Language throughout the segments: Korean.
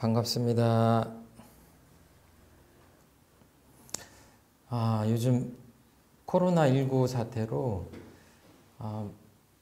반갑습니다. 요즘 코로나19 사태로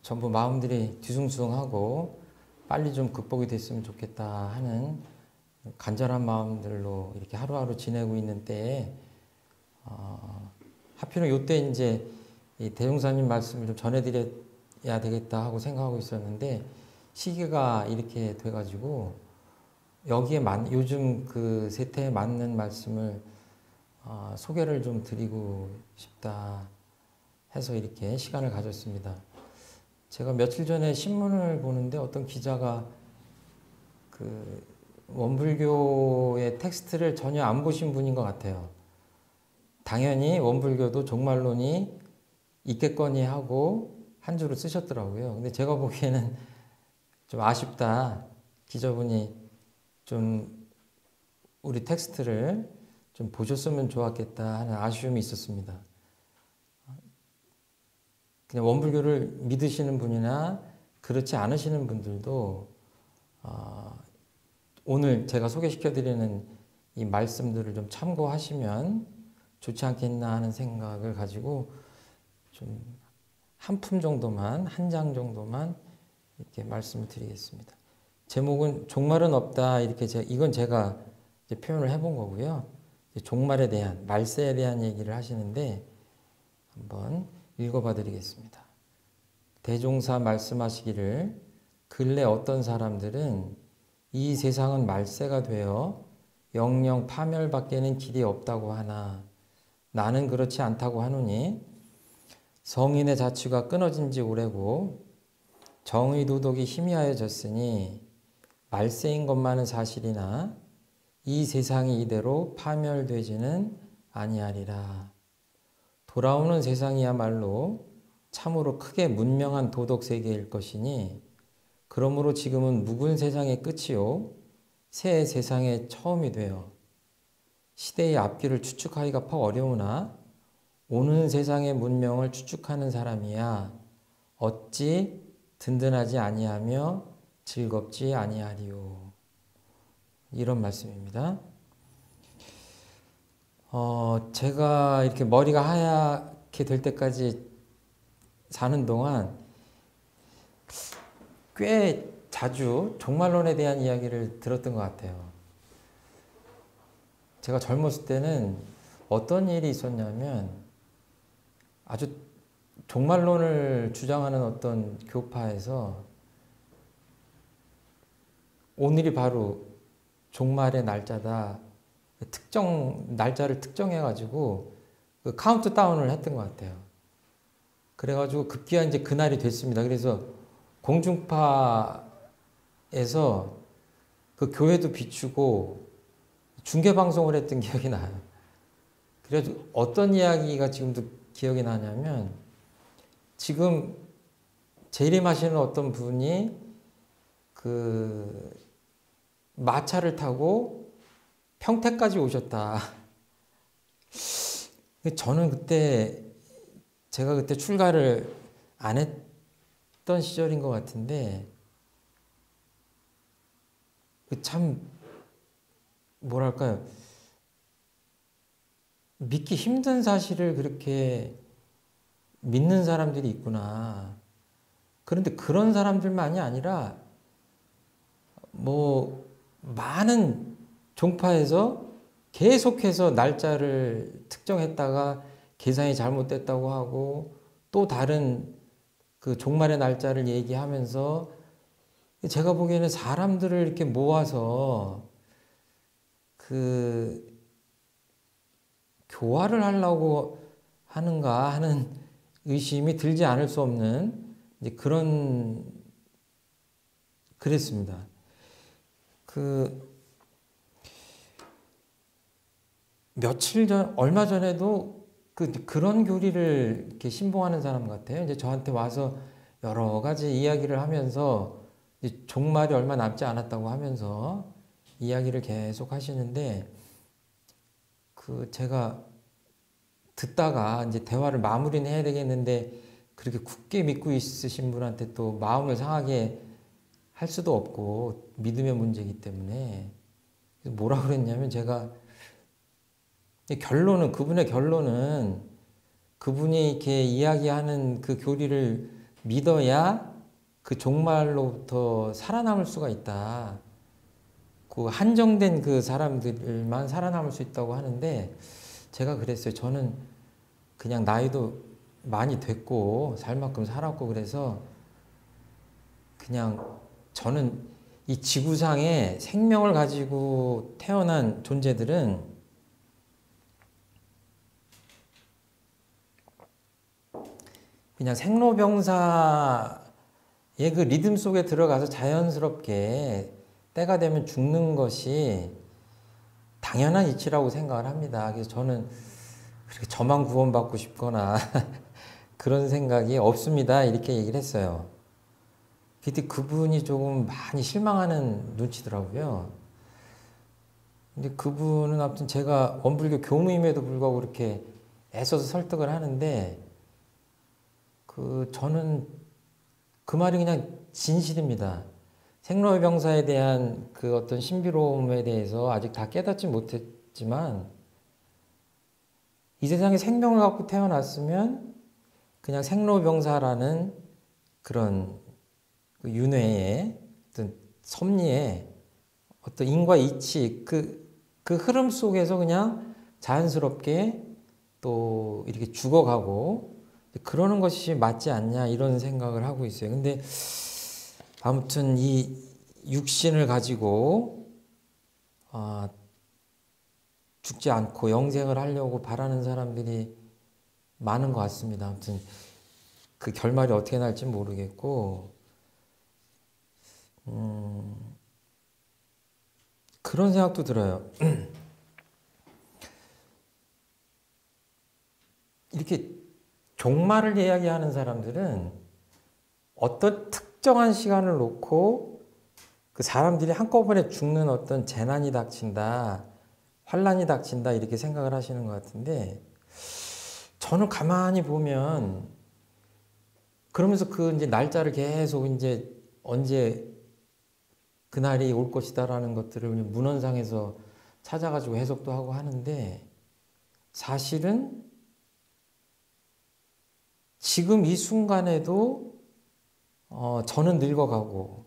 전부 마음들이 뒤숭숭하고 빨리 좀 극복이 됐으면 좋겠다 하는 간절한 마음들로 이렇게 하루하루 지내고 있는 때에 하필은 이때 이제 이 대종사님 말씀을 좀 전해드려야 되겠다 하고 생각하고 있었는데 시기가 이렇게 돼가지고 여기에 요즘 그 세태에 맞는 말씀을 소개를 좀 드리고 싶다 해서 이렇게 시간을 가졌습니다. 제가 며칠 전에 신문을 보는데 어떤 기자가 그 원불교의 텍스트를 전혀 안 보신 분인 것 같아요. 당연히 원불교도 종말론이 있겠거니 하고 한 줄을 쓰셨더라고요. 근데 제가 보기에는 좀 아쉽다. 기자분이 좀 우리 텍스트를 좀 보셨으면 좋았겠다 하는 아쉬움이 있었습니다. 그냥 원불교를 믿으시는 분이나 그렇지 않으시는 분들도 오늘 제가 소개시켜드리는 이 말씀들을 좀 참고하시면 좋지 않겠나 하는 생각을 가지고 좀 한 품 정도만, 한 장 정도만 이렇게 말씀을 드리겠습니다. 제목은 종말은 없다. 이렇게 이건 제가 이제 표현을 해본 거고요. 종말에 대한, 말세에 대한 얘기를 하시는데 한번 읽어봐 드리겠습니다. 대종사 말씀하시기를 근래 어떤 사람들은 이 세상은 말세가 되어 영영 파멸밖에는 길이 없다고 하나 나는 그렇지 않다고 하노니 성인의 자취가 끊어진 지 오래고 정의 도덕이 희미하여졌으니 말세인 것만은 사실이나 이 세상이 이대로 파멸되지는 아니하리라. 돌아오는 세상이야말로 참으로 크게 문명한 도덕 세계일 것이니 그러므로 지금은 묵은 세상의 끝이요 새 세상의 처음이 되어 시대의 앞길을 추측하기가 퍽 어려우나 오는 세상의 문명을 추측하는 사람이야 어찌 든든하지 아니하며 즐겁지 아니하리요. 이런 말씀입니다. 제가 이렇게 머리가 하얗게 될 때까지 사는 동안 꽤 자주 종말론에 대한 이야기를 들었던 것 같아요. 제가 젊었을 때는 어떤 일이 있었냐면 아주 종말론을 주장하는 어떤 교파에서 오늘이 바로 종말의 날짜다. 특정 날짜를 특정해가지고 그 카운트다운을 했던 것 같아요. 그래가지고 급기야 이제 그날이 됐습니다. 그래서 공중파에서 그 교회도 비추고 중계 방송을 했던 기억이 나요. 그래서 어떤 이야기가 지금도 기억이 나냐면 지금 재림하시는 어떤 분이 그 마차를 타고 평택까지 오셨다. 저는 제가 그때 출가를 안 했던 시절인 것 같은데 참 뭐랄까요. 믿기 힘든 사실을 그렇게 믿는 사람들이 있구나. 그런데 그런 사람들만이 아니라 뭐 많은 종파에서 계속해서 날짜를 특정했다가 계산이 잘못됐다고 하고 또 다른 그 종말의 날짜를 얘기하면서 제가 보기에는 사람들을 이렇게 모아서 그 교화를 하려고 하는가 하는 의심이 들지 않을 수 없는 이제 그랬습니다. 얼마 전에도 그런 교리를 이렇게 신봉하는 사람 같아요. 이제 저한테 와서 여러 가지 이야기를 하면서 이제 종말이 얼마 남지 않았다고 하면서 이야기를 계속 하시는데 제가 듣다가 이제 대화를 마무리는 해야 되겠는데 그렇게 굳게 믿고 있으신 분한테 또 마음을 상하게 할 수도 없고 믿음의 문제이기 때문에 뭐라 그랬냐면 제가 결론은 그분의 결론은 그분이 이렇게 이야기하는 그 교리를 믿어야 그 종말로부터 살아남을 수가 있다. 그 한정된 그 사람들만 살아남을 수 있다고 하는데 제가 그랬어요. 저는 그냥 나이도 많이 됐고 살 만큼 살았고 그래서 그냥 저는 이 지구상에 생명을 가지고 태어난 존재들은 그냥 생로병사의 그 리듬 속에 들어가서 자연스럽게 때가 되면 죽는 것이 당연한 이치라고 생각을 합니다. 그래서 저는 그렇게 저만 구원받고 싶거나 그런 생각이 없습니다. 이렇게 얘기를 했어요. 그때 그분이 조금 많이 실망하는 눈치더라고요. 근데 그분은 아무튼 제가 원불교 교무임에도 불구하고 그렇게 애써서 설득을 하는데 저는 그 말이 그냥 진실입니다. 생로병사에 대한 그 어떤 신비로움에 대해서 아직 다 깨닫지 못했지만 이 세상에 생명을 갖고 태어났으면 그냥 생로병사라는 그런 윤회의 어떤 섭리의 어떤 인과 이치 그 흐름 속에서 그냥 자연스럽게 또 이렇게 죽어가고 그러는 것이 맞지 않냐 이런 생각을 하고 있어요. 근데 아무튼 이 육신을 가지고 죽지 않고 영생을 하려고 바라는 사람들이 많은 것 같습니다. 아무튼 그 결말이 어떻게 날지 모르겠고 그런 생각도 들어요. 이렇게 종말을 이야기하는 사람들은 어떤 특정한 시간을 놓고 그 사람들이 한꺼번에 죽는 어떤 재난이 닥친다, 환란이 닥친다 이렇게 생각을 하시는 것 같은데 저는 가만히 보면 그러면서 그 이제 날짜를 계속 이제 언제 그날이 올 것이다라는 것들을 문헌상에서 찾아가지고 해석도 하고 하는데 사실은 지금 이 순간에도 저는 늙어가고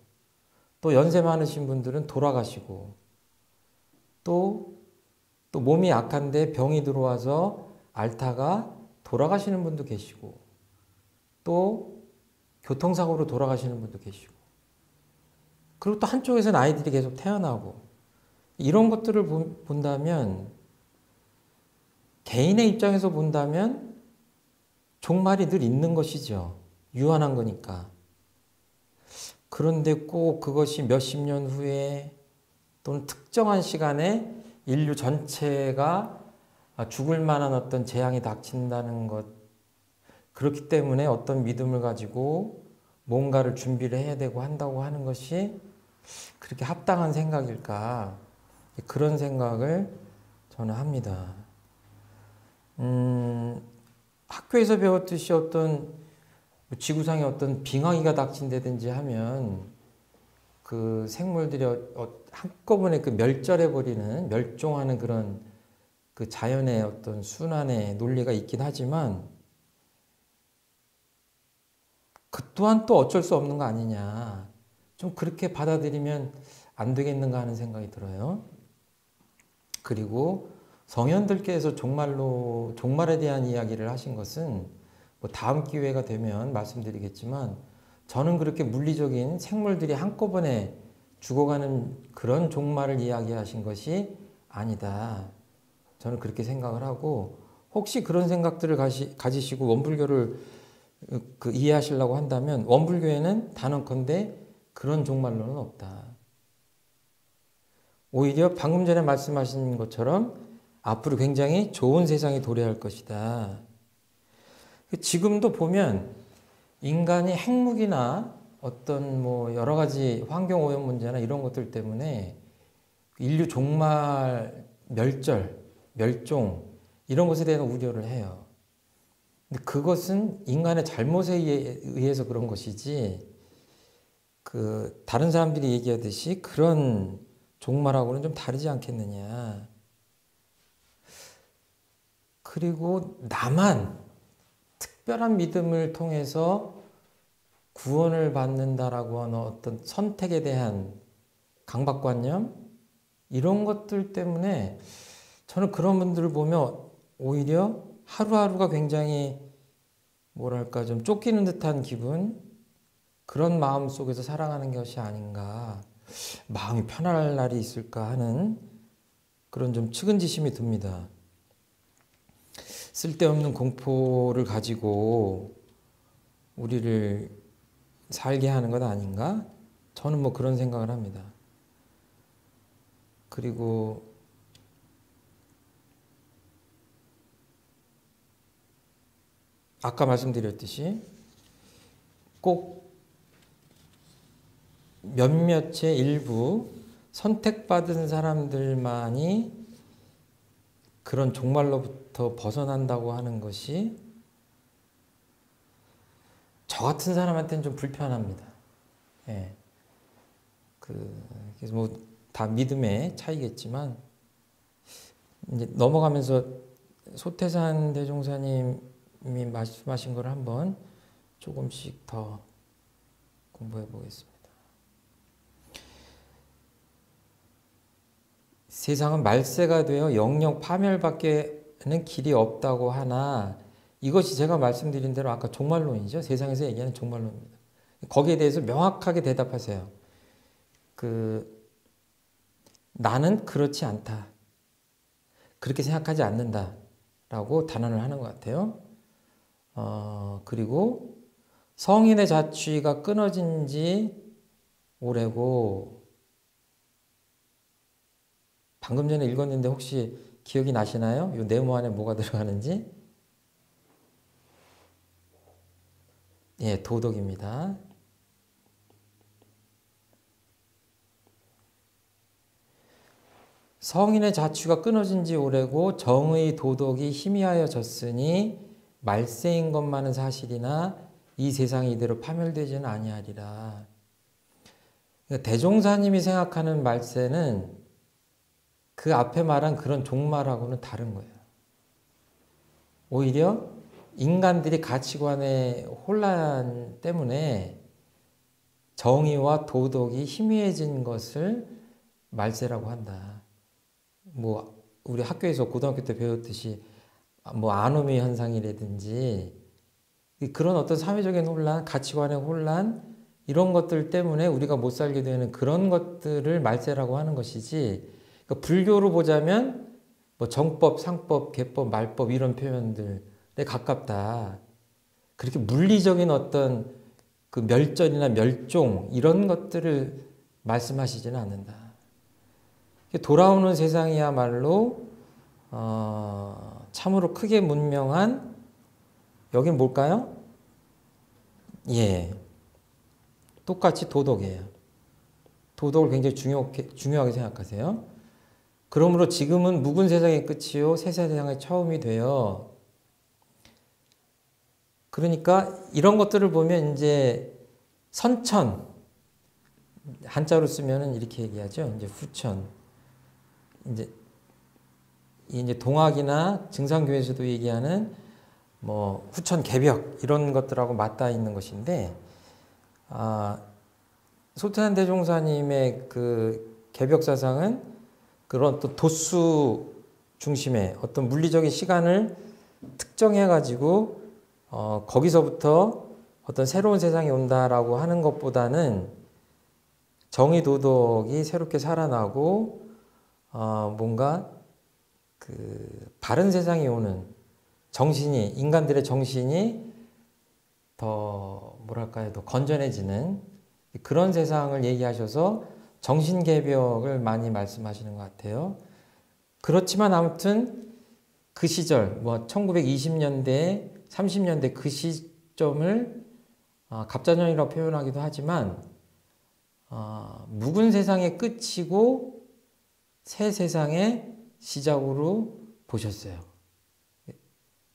또 연세 많으신 분들은 돌아가시고 또 몸이 약한데 병이 들어와서 앓다가 돌아가시는 분도 계시고 또 교통사고로 돌아가시는 분도 계시고 그리고 또 한쪽에서는 아이들이 계속 태어나고 이런 것들을 본다면 개인의 입장에서 본다면 종말이 늘 있는 것이죠. 유한한 거니까. 그런데 꼭 그것이 몇십 년 후에 또는 특정한 시간에 인류 전체가 죽을 만한 어떤 재앙이 닥친다는 것 그렇기 때문에 어떤 믿음을 가지고 뭔가를 준비를 해야 되고 한다고 하는 것이 그렇게 합당한 생각일까 그런 생각을 저는 합니다. 학교에서 배웠듯이 어떤 지구상에 어떤 빙하기가 닥친다든지 하면 그 생물들이 한꺼번에 그 멸절해버리는 멸종하는 그런 그 자연의 어떤 순환의 논리가 있긴 하지만 그 또한 또 어쩔 수 없는 거 아니냐. 좀 그렇게 받아들이면 안 되겠는가 하는 생각이 들어요. 그리고 성현들께서 종말에 대한 이야기를 하신 것은 뭐 다음 기회가 되면 말씀드리겠지만 저는 그렇게 물리적인 생물들이 한꺼번에 죽어가는 그런 종말을 이야기하신 것이 아니다. 저는 그렇게 생각을 하고 혹시 그런 생각들을 가지시고 원불교를 이해하시려고 한다면 원불교에는 단언컨대 그런 종말론은 없다. 오히려 방금 전에 말씀하신 것처럼 앞으로 굉장히 좋은 세상이 도래할 것이다. 지금도 보면 인간이 핵무기나 어떤 뭐 여러 가지 환경 오염 문제나 이런 것들 때문에 인류 종말, 멸절, 멸종 이런 것에 대한 우려를 해요. 근데 그것은 인간의 잘못에 의해서 그런 것이지 다른 사람들이 얘기하듯이 그런 종말하고는 좀 다르지 않겠느냐. 그리고 나만 특별한 믿음을 통해서 구원을 받는다라고 하는 어떤 선택에 대한 강박관념, 이런 것들 때문에 저는 그런 분들을 보면 오히려 하루하루가 굉장히 뭐랄까 좀 쫓기는 듯한 기분, 그런 마음 속에서 살아가는 것이 아닌가, 마음이 편할 날이 있을까 하는 그런 좀 측은지심이 듭니다. 쓸데없는 공포를 가지고 우리를 살게 하는 것 아닌가? 저는 뭐 그런 생각을 합니다. 그리고 아까 말씀드렸듯이 꼭 몇몇의 일부 선택받은 사람들만이 그런 종말로부터 벗어난다고 하는 것이 저 같은 사람한테는 좀 불편합니다. 예. 그래서 뭐 다 믿음의 차이겠지만, 이제 넘어가면서 소태산 대종사님이 말씀하신 걸 한번 조금씩 더 공부해 보겠습니다. 세상은 말세가 되어 영영 파멸밖에는 길이 없다고 하나, 이것이 제가 말씀드린 대로 아까 종말론이죠. 세상에서 얘기하는 종말론입니다. 거기에 대해서 명확하게 대답하세요. 나는 그렇지 않다. 그렇게 생각하지 않는다. 라고 단언을 하는 것 같아요. 그리고 성인의 자취가 끊어진 지 오래고, 방금 전에 읽었는데 혹시 기억이 나시나요? 이 네모 안에 뭐가 들어가는지? 예, 도덕입니다. 성인의 자취가 끊어진 지 오래고 정의 도덕이 희미하여졌으니 말세인 것만은 사실이나 이 세상이 이대로 파멸되지는 아니하리라. 그러니까 대종사님이 생각하는 말세는 그 앞에 말한 그런 종말하고는 다른 거예요. 오히려 인간들이 가치관의 혼란 때문에 정의와 도덕이 희미해진 것을 말세라고 한다. 뭐 우리 학교에서 고등학교 때 배웠듯이 뭐 아노미 현상이라든지 그런 어떤 사회적인 혼란, 가치관의 혼란, 이런 것들 때문에 우리가 못 살게 되는 그런 것들을 말세라고 하는 것이지, 그러니까 불교로 보자면 뭐 정법, 상법, 계법, 말법 이런 표현들에 가깝다. 그렇게 물리적인 어떤 그 멸절이나 멸종 이런 것들을 말씀하시지는 않는다. 돌아오는 세상이야말로 참으로 크게 문명한, 여긴 뭘까요? 예, 똑같이 도덕이에요. 도덕을 굉장히 중요하게 생각하세요. 그러므로 지금은 묵은 세상의 끝이요 새 세상의 처음이 되어, 그러니까 이런 것들을 보면 이제 선천, 한자로 쓰면은 이렇게 얘기하죠. 이제 후천. 이제 동학이나 증상교에서도 얘기하는 뭐 후천 개벽 이런 것들하고 맞닿아 있는 것인데, 소태산 대종사님의 그 개벽 사상은 그런 또 도수 중심의 어떤 물리적인 시간을 특정해 가지고 거기서부터 어떤 새로운 세상이 온다라고 하는 것보다는 정의 도덕이 새롭게 살아나고 뭔가 그 바른 세상이 오는 정신이, 인간들의 정신이 더 뭐랄까요, 더 건전해지는 그런 세상을 얘기하셔서 정신개벽을 많이 말씀하시는 것 같아요. 그렇지만 아무튼 그 시절, 뭐 1920년대, 30년대 그 시점을 갑자년이라고 표현하기도 하지만 묵은 세상의 끝이고 새 세상의 시작으로 보셨어요.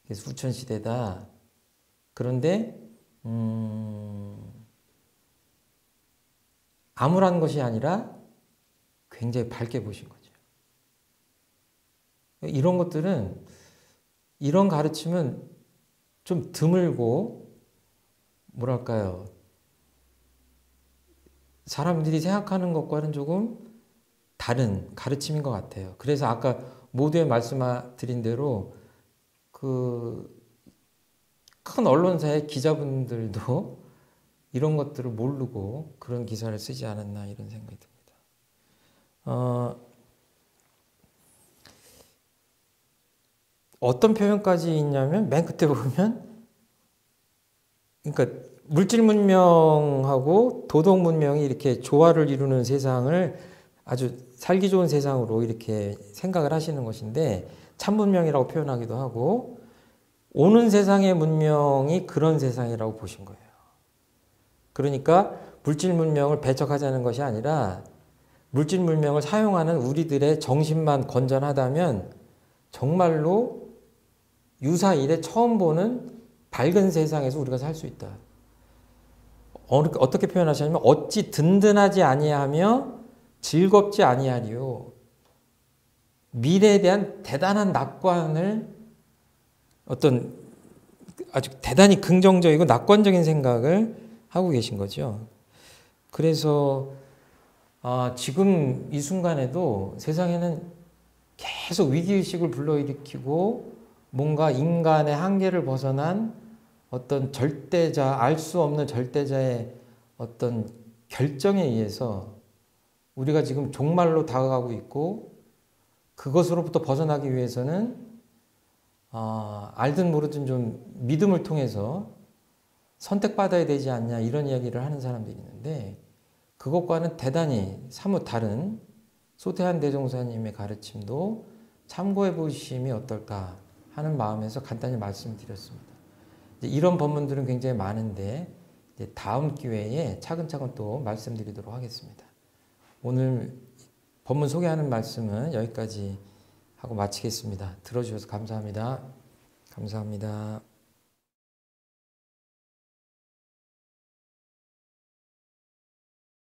그래서 후천시대다. 그런데 암울한 것이 아니라 굉장히 밝게 보신 거죠. 이런 것들은, 이런 가르침은 좀 드물고, 뭐랄까요, 사람들이 생각하는 것과는 조금 다른 가르침인 것 같아요. 그래서 아까 모두에 말씀드린 대로 그 큰 언론사의 기자분들도 이런 것들을 모르고 그런 기사를 쓰지 않았나 이런 생각이 듭니다. 어떤 표현까지 있냐면 맨 끝에 보면, 그러니까 물질 문명하고 도덕 문명이 이렇게 조화를 이루는 세상을 아주 살기 좋은 세상으로 이렇게 생각을 하시는 것인데, 참 문명이라고 표현하기도 하고, 오는 세상의 문명이 그런 세상이라고 보신 거예요. 그러니까 물질 문명을 배척하자는 것이 아니라 물질 문명을 사용하는 우리들의 정신만 건전하다면 정말로 유사 이래 처음 보는 밝은 세상에서 우리가 살 수 있다. 어떻게 표현하셨냐면, 어찌 든든하지 아니하며 즐겁지 아니하리요. 미래에 대한 대단한 낙관을, 어떤 아주 대단히 긍정적이고 낙관적인 생각을 하고 계신 거죠. 그래서 지금 이 순간에도 세상에는 계속 위기의식을 불러일으키고 뭔가 인간의 한계를 벗어난 어떤 절대자, 알 수 없는 절대자의 어떤 결정에 의해서 우리가 지금 종말로 다가가고 있고, 그것으로부터 벗어나기 위해서는 알든 모르든 좀 믿음을 통해서 선택받아야 되지 않냐 이런 이야기를 하는 사람들이 있는데, 그것과는 대단히 사뭇 다른 소태한 대종사님의 가르침도 참고해 보심이 어떨까 하는 마음에서 간단히 말씀드렸습니다. 이런 법문들은 굉장히 많은데 다음 기회에 차근차근 또 말씀드리도록 하겠습니다. 오늘 법문 소개하는 말씀은 여기까지 하고 마치겠습니다. 들어주셔서 감사합니다. 감사합니다.